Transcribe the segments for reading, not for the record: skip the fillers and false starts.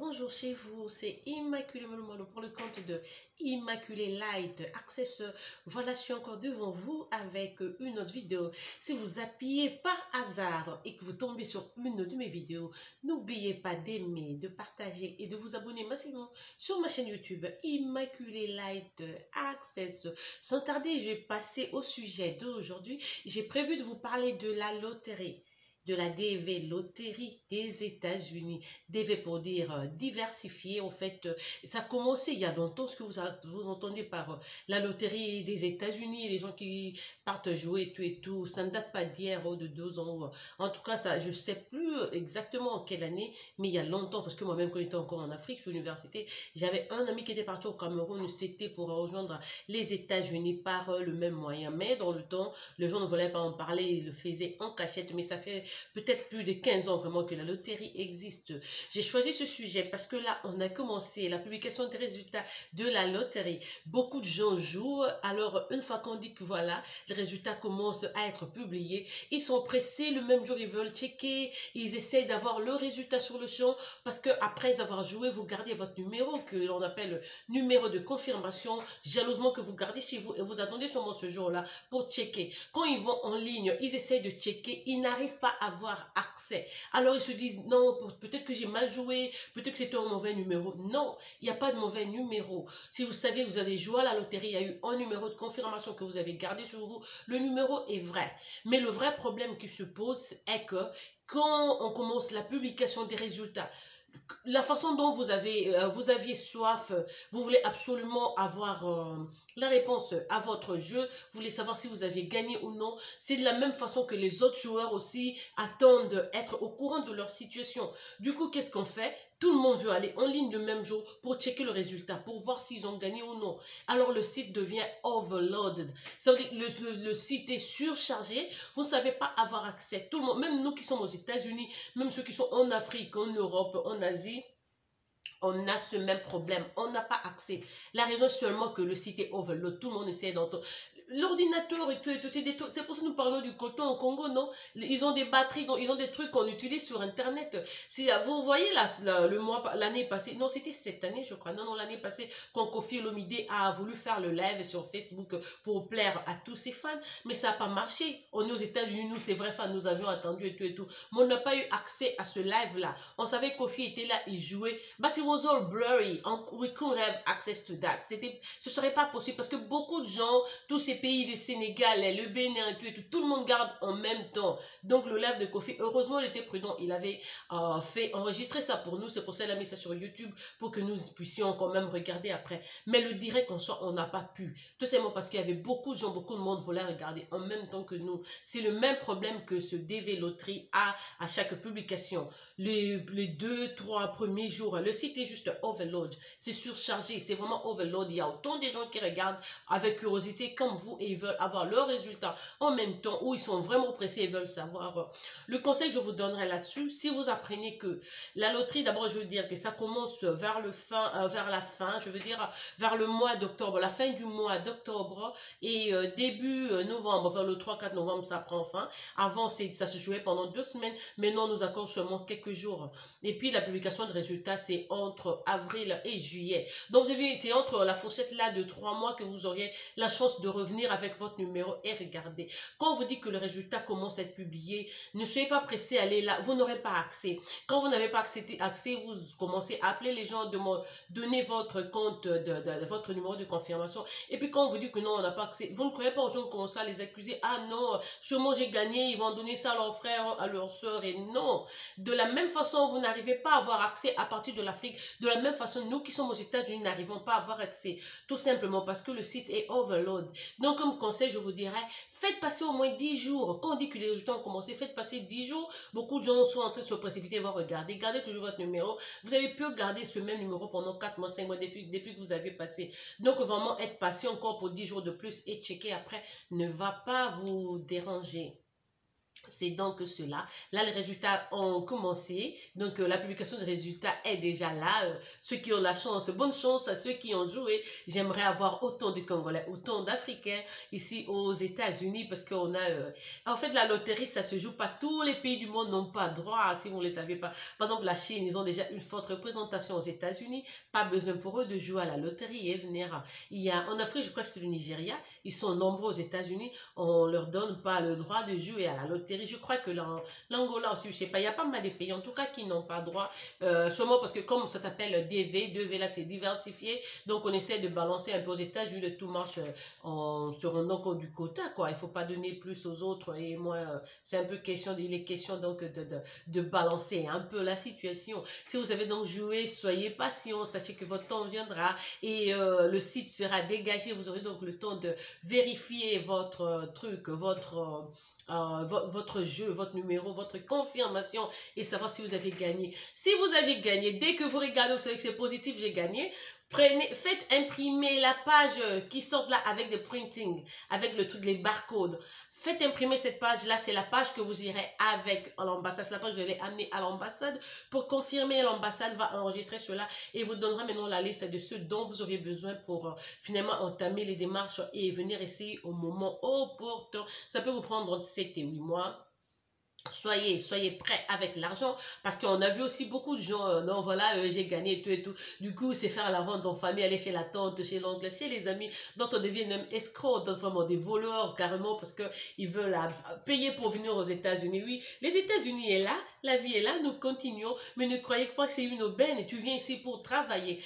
bonjour chez vous, c'est Immaculée Molomolo pour le compte de Immaculée Light Access. Voilà, je suis encore devant vous avec une autre vidéo. Si vous appuyez par hasard et que vous tombez sur une de mes vidéos, n'oubliez pas d'aimer, de partager et de vous abonner massivement sur ma chaîne YouTube Immaculée Light Access. Sans tarder, je vais passer au sujet d'aujourd'hui. J'ai prévu de vous parler de la loterie. De la DV, loterie des États-Unis. DV pour dire diversifié. En fait, ça a commencé il y a longtemps, ce que vous entendez par la loterie des États-Unis, les gens qui partent jouer tout et tout. Ça ne date pas d'hier ou de 2 ans. En tout cas, ça, je ne sais plus exactement en quelle année, mais il y a longtemps, parce que moi-même, quand j'étais encore en Afrique, je suis à l'université, j'avais un ami qui était parti au Cameroun, c'était pour rejoindre les États-Unis par le même moyen. Mais dans le temps, les gens ne voulaient pas en parler, ils le faisaient en cachette, mais ça fait peut-être plus de 15 ans vraiment que la loterie existe. J'ai choisi ce sujet parce que là, on a commencé la publication des résultats de la loterie. Beaucoup de gens jouent. Alors, une fois qu'on dit que voilà, les résultats commencent à être publiés, ils sont pressés. Le même jour, ils veulent checker. Ils essayent d'avoir le résultat sur le champ parce que après avoir joué, vous gardez votre numéro que l'on appelle numéro de confirmation, jalousement que vous gardez chez vous et vous attendez seulement ce jour-là pour checker. Quand ils vont en ligne, ils essayent de checker. Ils n'arrivent pas à avoir accès. Alors ils se disent, non, peut-être que j'ai mal joué, peut-être que c'était un mauvais numéro. Non, il n'y a pas de mauvais numéro. Si vous savez que vous avez joué à la loterie, il y a eu un numéro de confirmation que vous avez gardé sur vous, le numéro est vrai. Mais le vrai problème qui se pose est que quand on commence la publication des résultats, la façon dont vous aviez soif, vous voulez absolument avoir la réponse à votre jeu, vous voulez savoir si vous aviez gagné ou non, c'est de la même façon que les autres joueurs aussi attendent être au courant de leur situation. Du coup, qu'est-ce qu'on fait? Tout le monde veut aller en ligne le même jour pour checker le résultat, pour voir s'ils ont gagné ou non. Alors le site devient overloaded. Ça veut dire que le site est surchargé, vous ne savez pas avoir accès. Tout le monde, même nous qui sommes aux États-Unis, même ceux qui sont en Afrique, en Europe, en Asie, on a ce même problème. On n'a pas accès. La raison est seulement que le site est overload. Tout le monde essaie d'entendre. L'ordinateur et tout, c'est pour ça que nous parlons du coton au Congo, non? Ils ont des batteries, ils ont des trucs qu'on utilise sur Internet. Si vous voyez l'année passée, non, c'était cette année, je crois. Non, l'année passée, quand Koffi Olomide a voulu faire le live sur Facebook pour plaire à tous ses fans, mais ça n'a pas marché. On est aux États-Unis, nous, c'est vrai, fans, nous avions attendu et tout et tout. Mais on n'a pas eu accès à ce live-là. On savait que Koffi était là, il jouait. But it was all blurry. We couldn't have access to that. Ce serait pas possible parce que beaucoup de gens, tous ces pays, le Sénégal, le Bénin, tout le monde garde en même temps. Donc le live de Koffi, heureusement, il était prudent. Il avait fait enregistrer ça pour nous. C'est pour ça qu'il a mis ça sur YouTube pour que nous puissions quand même regarder après. Mais le direct en soi, on n'a pas pu. Tout simplement parce qu'il y avait beaucoup de gens, beaucoup de monde voulait regarder en même temps que nous. C'est le même problème que ce DV Loterie a à chaque publication. Les 2-3 premiers jours, le site est juste overload. C'est surchargé. C'est vraiment overload. Il y a autant de gens qui regardent avec curiosité comme vous et ils veulent avoir leurs résultats en même temps ou ils sont vraiment pressés et veulent savoir. Le conseil que je vous donnerai là-dessus, si vous apprenez que la loterie, d'abord je veux dire que ça commence vers la fin, je veux dire vers le mois d'octobre, la fin du mois d'octobre et début novembre, vers le 3-4 novembre, ça prend fin. Avant, ça se jouait pendant 2 semaines, maintenant on nous accorde seulement quelques jours. Et puis la publication de résultats, c'est entre avril et juillet. Donc c'est entre la fourchette là de 3 mois que vous auriez la chance de revenir avec votre numéro et regarder. Quand on vous dit que le résultat commence à être publié, ne soyez pas pressé à aller là, vous n'aurez pas accès. Quand vous n'avez pas accès, vous commencez à appeler les gens, donner votre compte, votre numéro de confirmation. Et puis quand on vous dit que non, on n'a pas accès, vous ne croyez pas aux gens commencer à les accuser. Ah non, sûrement j'ai gagné, ils vont donner ça à leurs frères, à leurs soeurs. Et non, de la même façon, vous n'arrivez pas à avoir accès à partir de l'Afrique. De la même façon, nous qui sommes aux États-Unis n'arrivons pas à avoir accès. Tout simplement parce que le site est overload. Donc, comme conseil, je vous dirais, faites passer au moins 10 jours. Quand on dit que les résultats ont commencé, faites passer 10 jours. Beaucoup de gens sont en train de se précipiter, vont regarder. Gardez toujours votre numéro. Vous avez pu garder ce même numéro pendant 4 mois, 5 mois depuis que vous avez passé. Donc, vraiment, être patient encore pour 10 jours de plus et checker après ne va pas vous déranger. C'est donc cela. Là, les résultats ont commencé. Donc, la publication des résultats est déjà là. Ceux qui ont la chance, bonne chance à ceux qui ont joué. J'aimerais avoir autant de Congolais, autant d'Africains ici aux États-Unis parce qu'on a... En fait, la loterie, ça se joue pas. Tous les pays du monde n'ont pas droit, si vous ne le savez pas. Par exemple, la Chine, ils ont déjà une forte représentation aux États-Unis. Pas besoin pour eux de jouer à la loterie et venir. Il y a en Afrique, je crois que c'est le Nigeria. Ils sont nombreux aux États-Unis. On leur donne pas le droit de jouer à la loterie. Je crois que l'Angola aussi, je sais pas, il y a pas mal de pays en tout cas qui n'ont pas droit, sûrement parce que comme ça s'appelle DV là c'est diversifié, donc on essaie de balancer un peu aux États-Unis, le tout marche sur un nom du quota quoi, il faut pas donner plus aux autres et moi c'est un peu question, il est question donc de balancer un peu la situation. Si vous avez donc joué, soyez patient, sachez que votre temps viendra et le site sera dégagé, vous aurez donc le temps de vérifier votre truc, votre jeu, votre numéro, votre confirmation et savoir si vous avez gagné. Si vous avez gagné, dès que vous regardez, vous savez que c'est positif, j'ai gagné. Faites imprimer la page qui sort là avec des printings, avec le truc, les barcodes. Faites imprimer cette page-là, c'est la page que vous irez avec à l'ambassade. C'est la page que je vais amener à l'ambassade pour confirmer. L'ambassade va enregistrer cela et vous donnera maintenant la liste de ceux dont vous auriez besoin pour finalement entamer les démarches et venir essayer au moment opportun. Ça peut vous prendre entre 7 et 8 mois. Soyez prêts avec l'argent parce qu'on a vu aussi beaucoup de gens non voilà j'ai gagné et tout du coup c'est faire la vente en famille, aller chez la tante, chez l'oncle, chez les amis, dont on devient même escroc, d'autres vraiment des voleurs carrément parce que ils veulent payer pour venir aux États-Unis. Oui, les États-Unis est là, la vie est là, nous continuons, mais ne croyez pas que c'est une aubaine. Tu viens ici pour travailler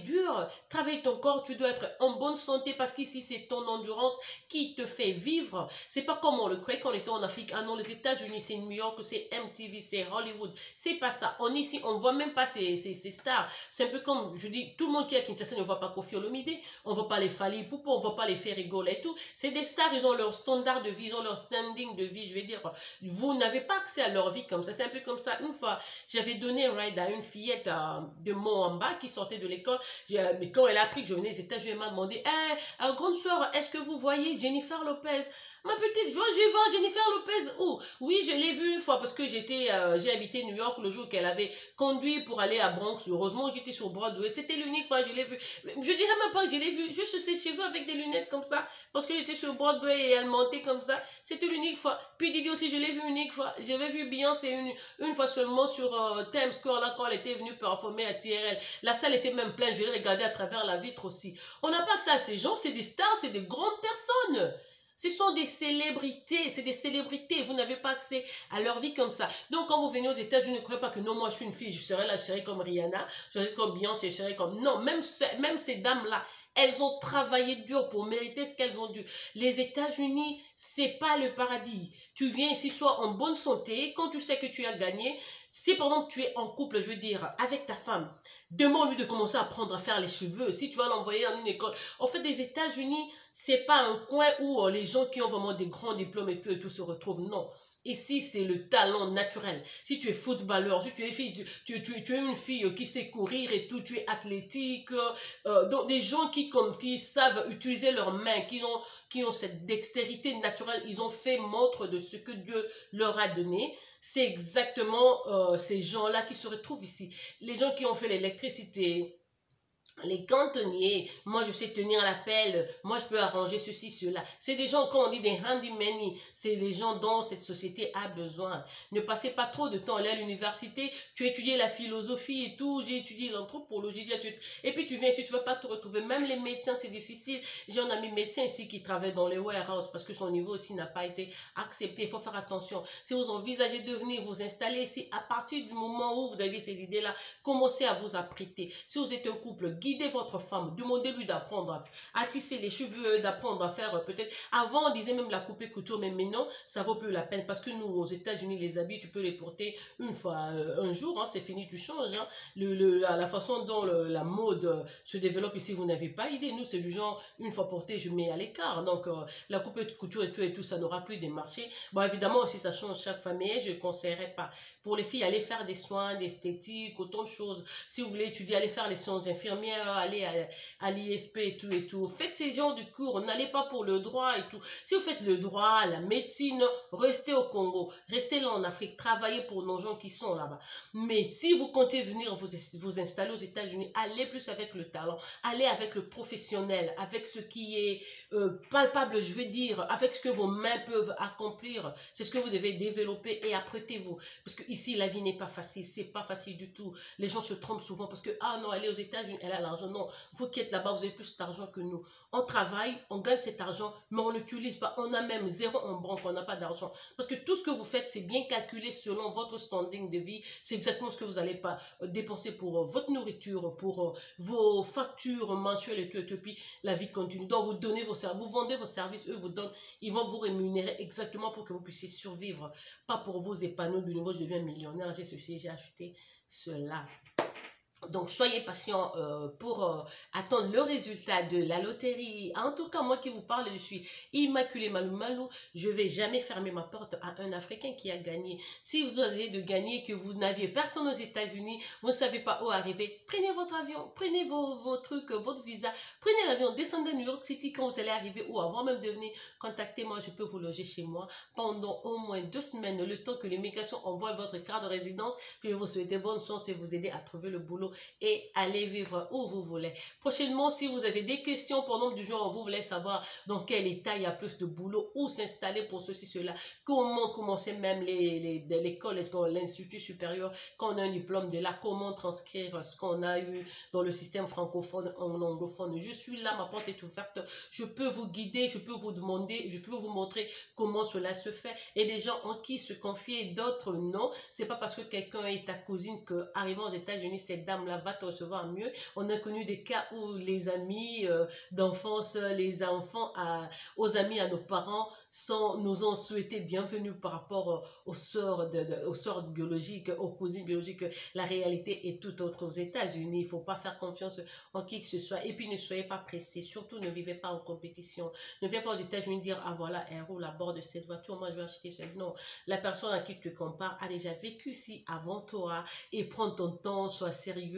dur, travailler ton corps, tu dois être en bonne santé parce qu'ici c'est ton endurance qui te fait vivre. C'est pas comme on le croyait quand on était en Afrique. Ah non, les États-Unis c'est New York, c'est MTV, c'est Hollywood. C'est pas ça. On ici, on voit même pas ces stars. C'est un peu comme, je dis, tout le monde qui est à Kinshasa ne voit pas Koffi Olomide, on voit pas les Fally Poupa, on voit pas les Ferrigol et tout. C'est des stars, ils ont leur standard de vie, ils ont leur standing de vie. Je veux dire, vous n'avez pas accès à leur vie comme ça. C'est un peu comme ça. Une fois, j'avais donné un ride à une fillette de Moamba qui sortait de l'école. Mais quand elle a appris que je venais des États-Unis, elle m'a demandé, grande soeur, est-ce que vous voyez Jennifer Lopez? Ma petite, je vais voir Jennifer Lopez où? Oui, je l'ai vue une fois parce que j'ai habité New York le jour qu'elle avait conduit pour aller à Bronx. Heureusement, j'étais sur Broadway. C'était l'unique fois que je l'ai vue. Je dirais même pas que je l'ai vue, juste ses cheveux avec des lunettes comme ça. Parce que j'étais sur Broadway et elle montait comme ça. C'était l'unique fois. Puis Didi aussi, je l'ai vue une unique fois. J'avais vu Beyoncé une fois seulement sur Times Square là quand elle était venue performer à TRL. La salle était même pleine. Je l'ai regardée à travers la vitre aussi. On n'a pas que ça à ces gens. C'est des stars, c'est des grandes personnes. Ce sont des célébrités, c'est des célébrités, vous n'avez pas accès à leur vie comme ça. Donc quand vous venez aux États-Unis, ne croyez pas que non, moi je suis une fille, je serai là, je serai comme Rihanna, je serai comme Beyoncé, je serai comme... Non, même ces dames-là, elles ont travaillé dur pour mériter ce qu'elles ont dû. Les États-Unis, c'est pas le paradis. Tu viens ici, sois en bonne santé, quand tu sais que tu as gagné, si par exemple tu es en couple, je veux dire, avec ta femme, demande-lui de commencer à apprendre à faire les cheveux. Si tu vas l'envoyer dans une école. En fait, les États-Unis, c'est pas un coin où les gens qui ont vraiment des grands diplômes et tout se retrouvent. Non. Ici, c'est le talent naturel. Si tu es footballeur, si tu es fille, tu es une fille qui sait courir et tout, tu es athlétique, donc des gens qui savent utiliser leurs mains, qui ont cette dextérité naturelle, ils ont fait montre de ce que Dieu leur a donné. C'est exactement ces gens-là qui se retrouvent ici. Les gens qui ont fait l'électricité, les cantonniers, moi je sais tenir la pelle, moi je peux arranger ceci, cela. C'est des gens, quand on dit des handymen, c'est les gens dont cette société a besoin. Ne passez pas trop de temps à l'université, tu étudies la philosophie et tout, j'ai étudié l'anthropologie, et puis tu viens ici, tu ne vas pas te retrouver. Même les médecins, c'est difficile. J'ai un ami médecin ici qui travaille dans les warehouses parce que son niveau aussi n'a pas été accepté. Il faut faire attention. Si vous envisagez de venir vous installer ici, à partir du moment où vous avez ces idées-là, commencez à vous apprêter. Si vous êtes un couple, guidez votre femme, demandez-lui d'apprendre à tisser les cheveux, d'apprendre à faire peut-être. Avant, on disait même la couper couture, mais maintenant, ça vaut plus la peine parce que nous, aux États-Unis, les habits, tu peux les porter une fois, un jour, hein, c'est fini, tu changes. Hein. La façon dont la mode se développe ici, vous n'avez pas idée. Nous, c'est du genre, une fois porté, je mets à l'écart. Donc, la coupe de couture et tout, ça n'aura plus de marché. Bon, évidemment, si ça change chaque famille, je ne conseillerais pas. Pour les filles, allez faire des soins, d'esthétique, autant de choses. Si vous voulez étudier, allez faire les sciences infirmières. infirmière, allez à l'ISP et tout et tout. Faites ces genres de cours, n'allez pas pour le droit et tout. Si vous faites le droit, la médecine, restez au Congo, restez là en Afrique, travaillez pour nos gens qui sont là-bas. Mais si vous comptez venir vous installer aux États-Unis, allez plus avec le talent, allez avec le professionnel, avec ce qui est palpable, je veux dire, avec ce que vos mains peuvent accomplir. C'est ce que vous devez développer et apprêtez-vous. Parce que ici, la vie n'est pas facile, c'est pas facile du tout. Les gens se trompent souvent parce que, ah non, elle est aux États-Unis, elle a l'argent. Non, vous qui êtes là-bas, vous avez plus d'argent que nous. On travaille, on gagne cet argent, mais on ne l'utilise pas. On a même zéro en banque, on n'a pas d'argent. Parce que tout ce que vous faites, c'est bien calculé selon votre standing de vie. C'est exactement ce que vous n'allez pas dépenser pour votre nourriture, pour vos factures mensuelles et tout. Et puis, la vie continue. Donc, vous donnez vos services, vous vendez vos services, eux vous donnent, ils vont vous rémunérer exactement pour que vous puissiez survivre. Pas pour vous épanouir du niveau, je deviens millionnaire, j'ai ceci, j'ai acheté cela. Donc, soyez patient pour attendre le résultat de la loterie. En tout cas, moi qui vous parle, je suis Immaculée Malou Malou. Je ne vais jamais fermer ma porte à un Africain qui a gagné. Si vous avez de gagner, que vous n'aviez personne aux États-Unis, vous ne savez pas où arriver, prenez votre avion, prenez vos trucs, votre visa, prenez l'avion, descendez à New York City quand vous allez arriver ou avant même de venir, contactez-moi, je peux vous loger chez moi pendant au moins 2 semaines, le temps que l'immigration envoie votre carte de résidence, puis je vous souhaite bonne chance et vous aider à trouver le boulot et allez vivre où vous voulez. Prochainement, si vous avez des questions pendant du jour, vous voulez savoir dans quel état il y a plus de boulot, où s'installer pour ceci, cela, comment commencer même l'école, l'institut supérieur, quand on a un diplôme de là, comment transcrire ce qu'on a eu dans le système francophone en anglophone. Je suis là, ma porte est ouverte, je peux vous guider, je peux vous demander, je peux vous montrer comment cela se fait. Et des gens en qui se confier, d'autres non. C'est pas parce que quelqu'un est ta cousine que, arrivant aux États-Unis, cette dame-là va te recevoir mieux. On a connu des cas où les amis d'enfance, les enfants aux amis, à nos parents, nous ont souhaité bienvenue par rapport aux sœurs biologiques, aux cousines biologiques. La réalité est tout autre aux États-Unis. Il ne faut pas faire confiance en qui que ce soit. Et puis ne soyez pas pressés. Surtout ne vivez pas en compétition. Ne viens pas aux États-Unis dire, ah voilà, elle roule à bord de cette voiture, moi je vais acheter celle. Non, la personne à qui tu te compares a déjà vécu ici avant toi et prends ton temps, sois sérieux.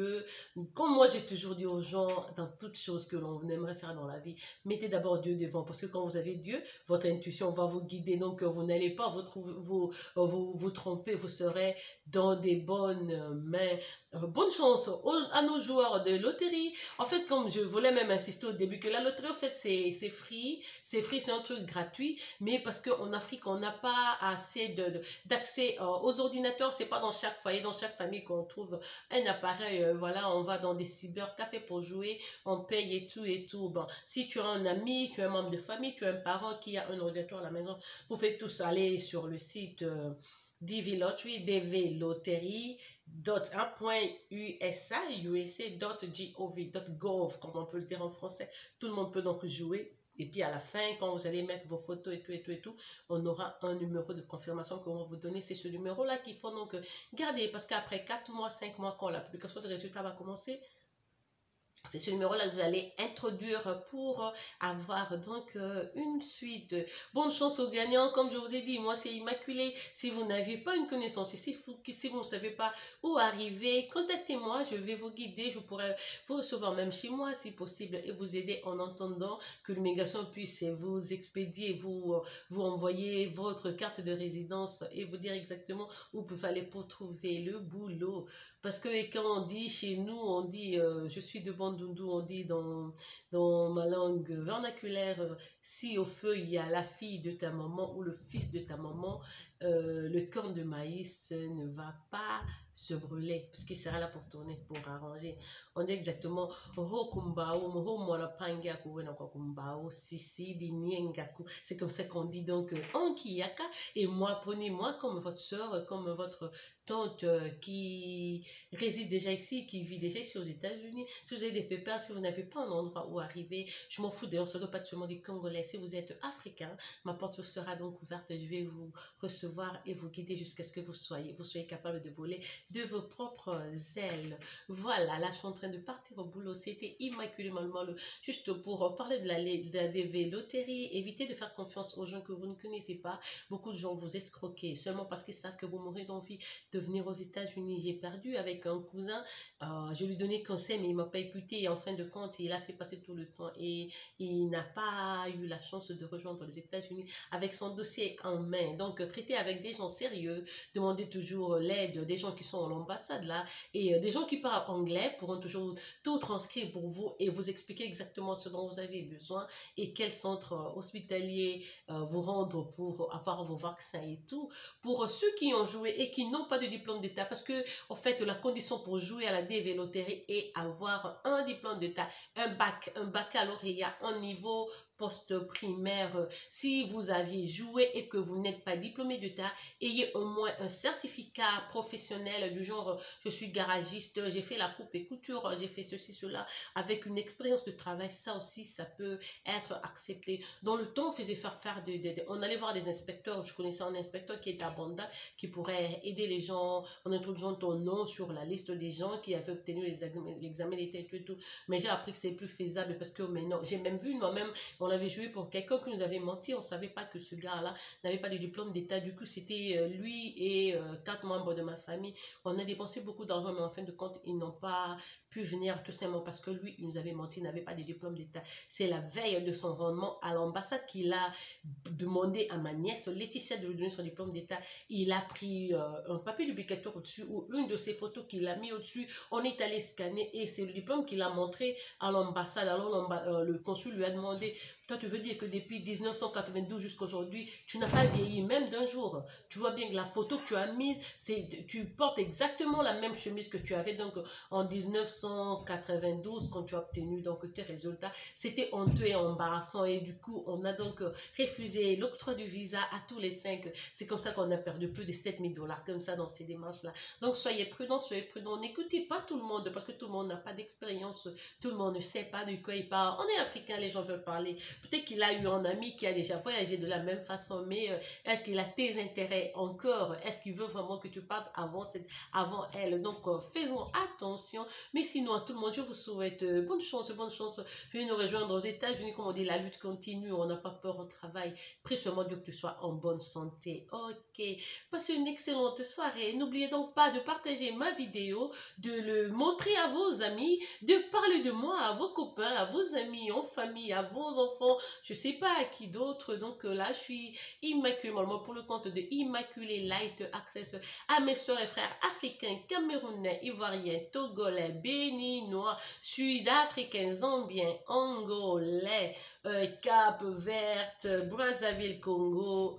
Comme moi j'ai toujours dit aux gens, dans toutes choses que l'on aimerait faire dans la vie, mettez d'abord Dieu devant, parce que quand vous avez Dieu, votre intuition va vous guider, donc vous n'allez pas vous tromper, vous serez dans des bonnes mains. Bonne chance à nos joueurs de loterie. En fait, comme je voulais même insister au début, que la loterie, en fait, c'est free, c'est un truc gratuit, mais parce qu'en Afrique, on n'a pas assez d'accès aux ordinateurs, c'est pas dans chaque foyer, dans chaque famille qu'on trouve un appareil, voilà, on va dans des cybercafés pour jouer, on paye et tout et tout. Bon, si tu as un ami, tu as un membre de famille, tu as un parent qui a un ordinateur à la maison, vous faites tous aller sur le site DV Lottery, dvlottery.usa.gov, comme on peut le dire en français. Tout le monde peut donc jouer. Et puis à la fin, quand vous allez mettre vos photos et tout, on aura un numéro de confirmation qu'on va vous donner. C'est ce numéro-là qu'il faut donc garder, parce qu'après 4 mois, 5 mois, quand la publication des résultats va commencer, c'est ce numéro-là que vous allez introduire pour avoir donc une suite. Bonne chance aux gagnants. Comme je vous ai dit, moi c'est Immaculée. Si vous n'avez pas une connaissance, si vous ne savez pas où arriver, contactez-moi. Je vais vous guider. Je pourrais vous recevoir même chez moi si possible et vous aider en attendant que l'immigration puisse vous expédier, vous envoyer votre carte de résidence et vous dire exactement où vous pouvez aller pour trouver le boulot. Parce que quand on dit chez nous, on dit je suis de Bandundu, on dit dans ma langue vernaculaire, si au feu il y a la fille de ta maman ou le fils de ta maman, le corne de maïs ne va pas se brûler, parce qu'il sera là pour tourner, pour arranger. On dit exactement c'est comme ça qu'on dit donc en Kiyaka. Et moi, prenez-moi comme votre soeur, comme votre tante qui réside déjà ici, qui vit déjà ici aux États-Unis. Si vous avez des pépins, si vous n'avez pas un endroit où arriver, je m'en fous d'ailleurs, ça ne doit pas être seulement des Congolais. Si vous êtes africain, ma porte sera donc ouverte, je vais vous recevoir et vous guider jusqu'à ce que vous soyez capable de voler de vos propres ailes. Voilà, là, je suis en train de partir au boulot. C'était immaculément juste pour parler de la DV loterie. Évitez de faire confiance aux gens que vous ne connaissez pas. Beaucoup de gens vous escroquent seulement parce qu'ils savent que vous mourrez d'envie de venir aux États-Unis. J'ai perdu avec un cousin. Je lui donnais conseil, mais il ne m'a pas écouté. Et en fin de compte, il a fait passer tout le temps. Et il n'a pas eu la chance de rejoindre les États-Unis avec son dossier en main. Donc, traitez avec des gens sérieux. Demandez toujours l'aide des gens qui sont à l'ambassade là. Et des gens qui parlent anglais pourront toujours tout transcrire pour vous et vous expliquer exactement ce dont vous avez besoin et quel centre hospitalier vous rendre pour avoir vos vaccins et tout. Pour ceux qui ont joué et qui n'ont pas de diplôme d'État, parce que en fait la condition pour jouer à la DV loterie est avoir un diplôme d'État, un baccalauréat, un niveau post-primaire. Si vous aviez joué et que vous n'êtes pas diplômé d'État, ayez au moins un certificat professionnel du genre je suis garagiste, j'ai fait la coupe et couture, j'ai fait ceci, cela, avec une expérience de travail. Ça aussi, ça peut être accepté. Dans le temps, on faisait faire on allait voir des inspecteurs. Je connaissais un inspecteur qui était à Banda, qui pourrait aider les gens en introduisant ton nom sur la liste des gens qui avaient obtenu l'examen d'état et tout. Mais j'ai appris que c'est plus faisable parce que maintenant, j'ai même vu moi-même, on avait joué pour quelqu'un qui nous avait menti. On ne savait pas que ce gars-là n'avait pas de diplôme d'État. Du coup, c'était lui et 4 membres de ma famille. On a dépensé beaucoup d'argent, mais en fin de compte, ils n'ont pas pu venir tout simplement parce que lui, il nous avait menti, il n'avait pas de diplôme d'État. C'est la veille de son rendement à l'ambassade qu'il a demandé à ma nièce Laetitia de lui donner son diplôme d'État. Il a pris un papier duplicateur au-dessus ou une de ses photos qu'il a mis au-dessus. On est allé scanner et c'est le diplôme qu'il a montré à l'ambassade. Alors le consul lui a demandé, toi tu veux dire que depuis 1992 jusqu'à aujourd'hui, tu n'as pas vieilli même d'un jour. Tu vois bien que la photo que tu as mise, tu portes exactement la même chemise que tu avais donc en 1992 quand tu as obtenu donc tes résultats. C'était honteux et embarrassant et du coup on a donc refusé l'octroi du visa à tous les 5. C'est comme ça qu'on a perdu plus de 7 000 $ comme ça dans ces démarches là. Donc soyez prudents, n'écoutez pas tout le monde parce que tout le monde n'a pas d'expérience, tout le monde ne sait pas de quoi il parle. On est africain, les gens veulent parler. Peut-être qu'il a eu un ami qui a déjà voyagé de la même façon, mais est-ce qu'il a tes intérêts encore? Est-ce qu'il veut vraiment que tu partes avant elle? Donc faisons attention. Mais sinon, à tout le monde, je vous souhaite bonne chance, bonne chance. Venez nous rejoindre aux États-Unis, comme on dit, la lutte continue, on n'a pas peur au travail. Prie seulement Dieu que tu sois en bonne santé. Ok, passez une excellente soirée. N'oubliez donc pas de partager ma vidéo, de le montrer à vos amis, de parler de moi à vos copains, à vos amis, en famille, à vos enfants, je sais pas à qui d'autre. Donc là, je suis immaculément pour le compte de Immaculée Light Access à mes soeurs et frères africains, camerounais, ivoiriens, togolais, béninois, sud-africains, zambiens, angolais, Cap-Vert, Brazzaville, Congo,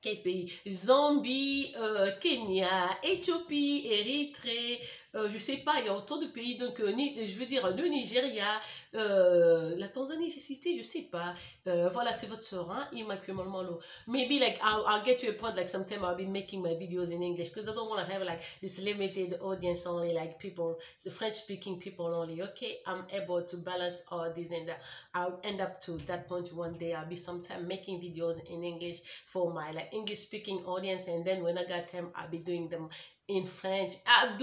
quel pays? Zambie, Kenya, Éthiopie, Érythrée, je sais pas, il y a autant de pays, donc je veux dire le Nigeria, la Tanzanie, j'ai cité, je sais pas. Voilà, c'est votre soeur, hein, Immaculée Malo. Maybe like I'll get to a point like sometime I'll be making my videos in English because I don't want to have like this limited audience only, like people, the French speaking people only. Okay, I'm able to balance all this and I'll end up to that point one day. I'll be sometime making videos in English for my like English speaking audience, and then when I got time I'll be doing them in French. I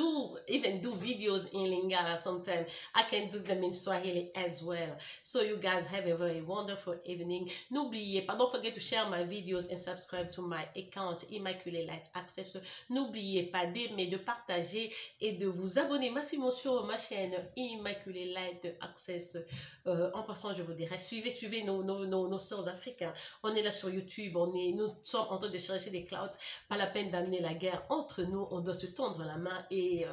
even do videos in Lingala sometimes. I can do them in Swahili as well. So you guys have a very wonderful evening. N'oubliez pas, don't forget to share my videos and subscribe to my account Immaculée Light Access. N'oubliez pas d'aimer, de partager et de vous abonner massivement sur ma chaîne Immaculée Light Access. En passant, je vous dirais, suivez nos sœurs africains. On est là sur YouTube, nous sommes en train de chercher des clouds. Pas la peine d'amener la guerre entre nous, on doit se tendre la main et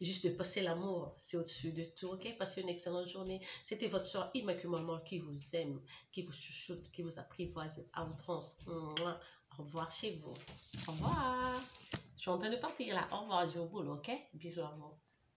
juste passer l'amour, c'est au-dessus de tout, ok? Passez une excellente journée. C'était votre soeur Immaculée qui vous aime, qui vous chuchote, qui vous apprivoise à outrance. Au revoir chez vous. Au revoir. Je suis en train de partir là. Au revoir, je vais au boulot, ok? Bisous à vous.